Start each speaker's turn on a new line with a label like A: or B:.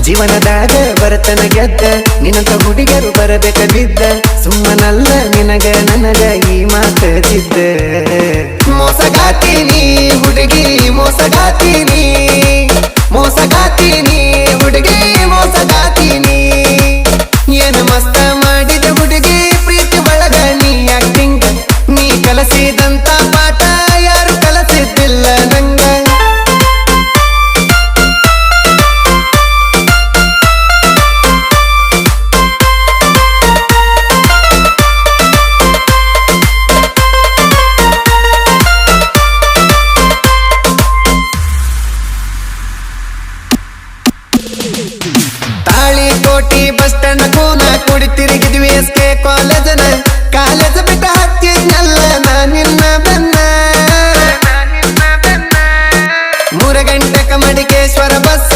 A: ಜೀವನದಾಗ ಬರತನ ಗೆದ್ದ ನಿನ್ನಂತ ಹುಡುಗರು ಬರಬೇಕ ಬಿದ್ದ ಸುಮ್ಮನಲ್ಲ ನಿನಗ ನನಗ ಈ ಮಾತ ಜಿದ್ದ ಮೋಸಗಾತೀನಿ ಹುಡುಗಿ ಮೋಸಗಾತೀನಿ ಮೋಸಗಾತೀನಿ ಹುಡುಗಿ ಮೋಸಗಾತೀನಿ ಏನು ಮಸ್ತ ಮಾಡಿದ ಹುಡುಗಿ ಪ್ರೀತಿ ಒಳಗ ನೀ ಆಕ್ಟಿಂಗ್ ನೀ ಕಲಸಿದಂತ ಪಾಠ ಯಾರು ಕಲಸಿದ್ದಿಲ್ಲ ನಂಗ ಕೋಟಿ ಬಸ್ ಸ್ಟ್ಯಾಂಡ್ ಕೋನ ಕೂಡಿ ತಿರುಗಿದ್ವಿ SK ಕಾಲೇಜನ ಕಾಲೇಜ್ ಬಿಟ್ಟ ಹತ್ತಿದ್ನಲ್ಲ ನಾ ನಿನ್ನ ಬೆನ್ನ 3 ಗಂಟೆಕ ಮಡಿಕೇಶ್ವರ ಬಸ್